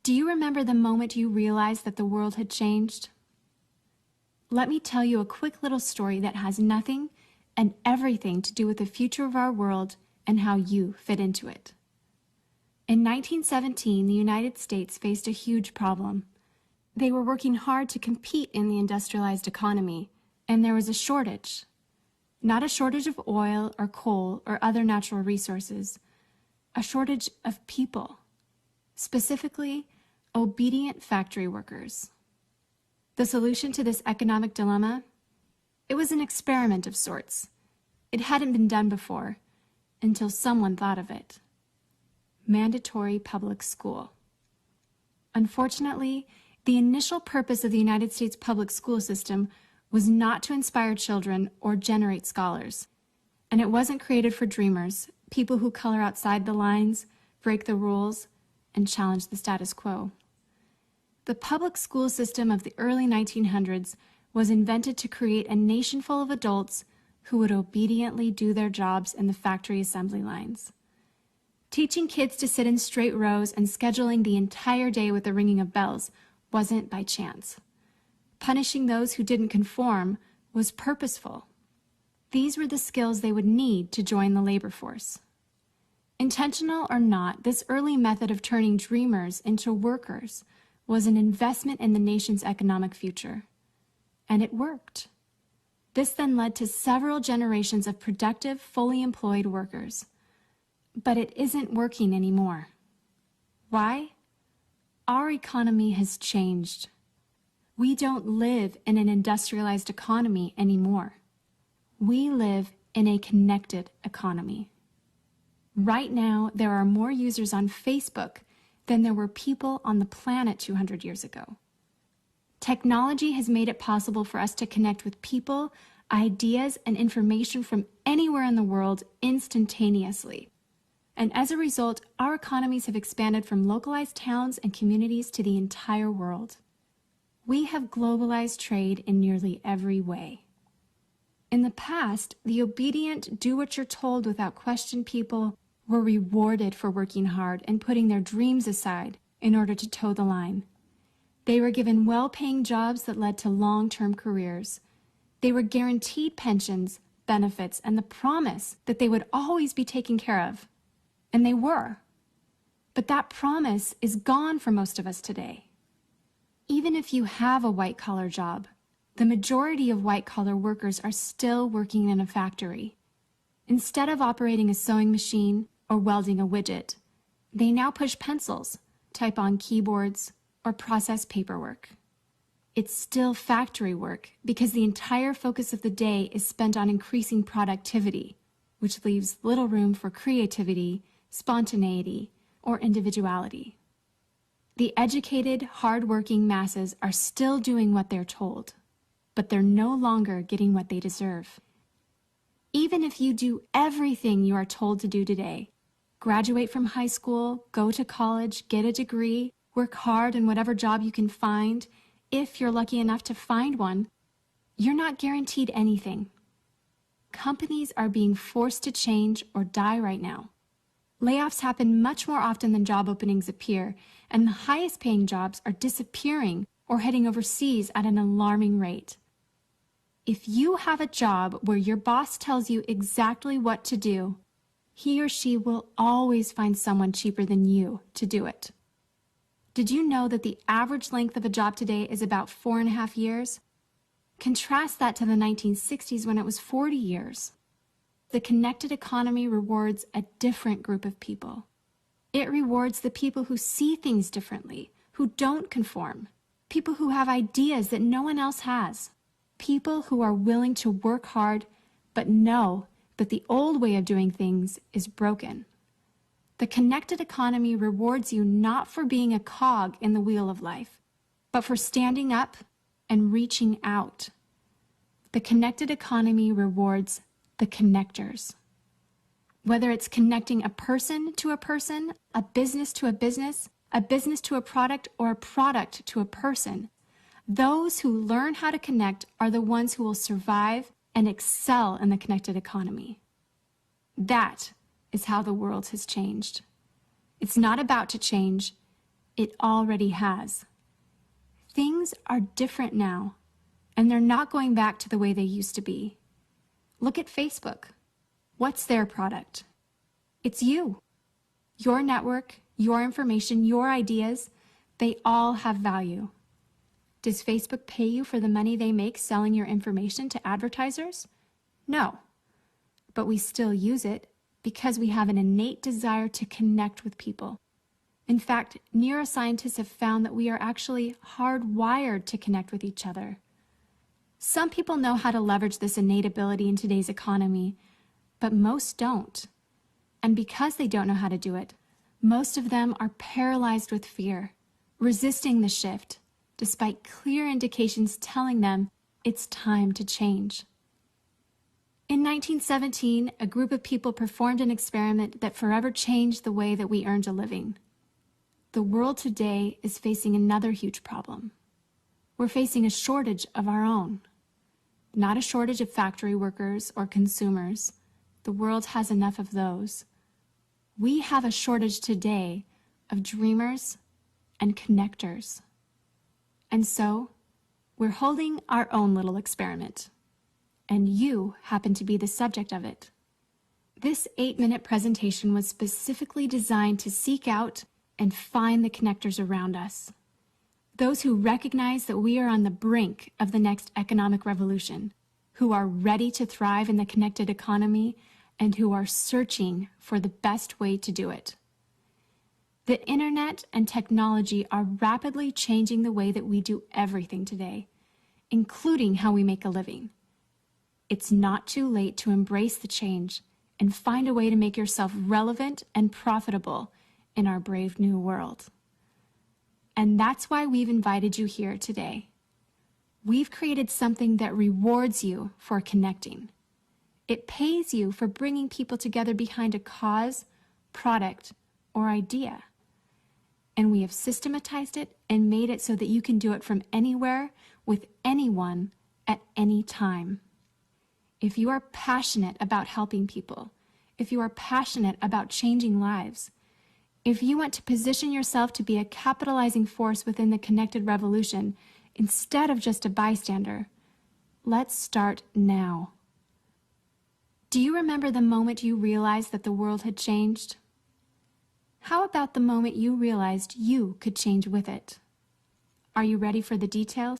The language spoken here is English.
Do you remember the moment you realized that the world had changed? Let me tell you a quick little story that has nothing and everything to do with the future of our world and how you fit into it. In 1917, the United States faced a huge problem. They were working hard to compete in the industrialized economy, and there was a shortage. Not a shortage of oil or coal or other natural resources, a shortage of people, specifically obedient factory workers. The solution to this economic dilemma? It was an experiment of sorts. It hadn't been done before, until someone thought of it. Mandatory public school. Unfortunately, the initial purpose of the United States public school system was not to inspire children or generate scholars. And it wasn't created for dreamers, people who color outside the lines, break the rules, and challenge the status quo. The public school system of the early 1900s was invented to create a nation full of adults who would obediently do their jobs in the factory assembly lines. Teaching kids to sit in straight rows and scheduling the entire day with the ringing of bells wasn't by chance. Punishing those who didn't conform was purposeful. These were the skills they would need to join the labor force. Intentional or not, this early method of turning dreamers into workers was an investment in the nation's economic future. And it worked. This then led to several generations of productive, fully employed workers. But it isn't working anymore. Why? Our economy has changed. We don't live in an industrialized economy anymore. We live in a connected economy. Right now, there are more users on Facebook than there were people on the planet 200 years ago. Technology has made it possible for us to connect with people, ideas, and information from anywhere in the world instantaneously. And as a result, our economies have expanded from localized towns and communities to the entire world. We have globalized trade in nearly every way. In the past, the obedient, do-what-you're-told without question people were rewarded for working hard and putting their dreams aside in order to toe the line. They were given well-paying jobs that led to long-term careers. They were guaranteed pensions, benefits, and the promise that they would always be taken care of. And they were. But that promise is gone for most of us today. Even if you have a white-collar job, the majority of white-collar workers are still working in a factory. Instead of operating a sewing machine or welding a widget, they now push pencils, type on keyboards, or process paperwork. It's still factory work because the entire focus of the day is spent on increasing productivity, which leaves little room for creativity, spontaneity, or individuality. The educated, hard-working masses are still doing what they're told, but they're no longer getting what they deserve. Even if you do everything you are told to do today, graduate from high school, go to college, get a degree, work hard in whatever job you can find, if you're lucky enough to find one, you're not guaranteed anything. Companies are being forced to change or die right now. Layoffs happen much more often than job openings appear, and the highest paying jobs are disappearing or heading overseas at an alarming rate. If you have a job where your boss tells you exactly what to do, he or she will always find someone cheaper than you to do it. Did you know that the average length of a job today is about 4.5 years? Contrast that to the 1960s when it was 40 years. The connected economy rewards a different group of people. It rewards the people who see things differently, who don't conform, people who have ideas that no one else has, people who are willing to work hard but know that the old way of doing things is broken. The connected economy rewards you not for being a cog in the wheel of life, but for standing up and reaching out. The connected economy rewards the connectors. Whether it's connecting a person to a person, a business to a business to a product, or a product to a person, those who learn how to connect are the ones who will survive and excel in the connected economy. That is how the world has changed. It's not about to change, It already has. Things are different now, and they're not going back to the way they used to be. Look at Facebook. What's their product? It's you. Your network, your information, your ideas, they all have value. Does Facebook pay you for the money they make selling your information to advertisers? No. But we still use it because we have an innate desire to connect with people. In fact, neuroscientists have found that we are actually hardwired to connect with each other. Some people know how to leverage this innate ability in today's economy, but most don't. And because they don't know how to do it, most of them are paralyzed with fear, resisting the shift, despite clear indications telling them it's time to change. In 1917, a group of people performed an experiment that forever changed the way that we earned a living. The world today is facing another huge problem. We're facing a shortage of our own. Not a shortage of factory workers or consumers. The world has enough of those. We have a shortage today of dreamers and connectors. And so, we're holding our own little experiment. And you happen to be the subject of it. This 8-minute presentation was specifically designed to seek out and find the connectors around us. Those who recognize that we are on the brink of the next economic revolution, who are ready to thrive in the connected economy, and who are searching for the best way to do it. The internet and technology are rapidly changing the way that we do everything today, including how we make a living. It's not too late to embrace the change and find a way to make yourself relevant and profitable in our brave new world. And that's why we've invited you here today. We've created something that rewards you for connecting. It pays you for bringing people together behind a cause, product, or idea. And we have systematized it and made it so that you can do it from anywhere with anyone at any time. If you are passionate about helping people, if you are passionate about changing lives, if you want to position yourself to be a capitalizing force within the connected revolution instead of just a bystander, let's start now. Do you remember the moment you realized that the world had changed? How about the moment you realized you could change with it? Are you ready for the details?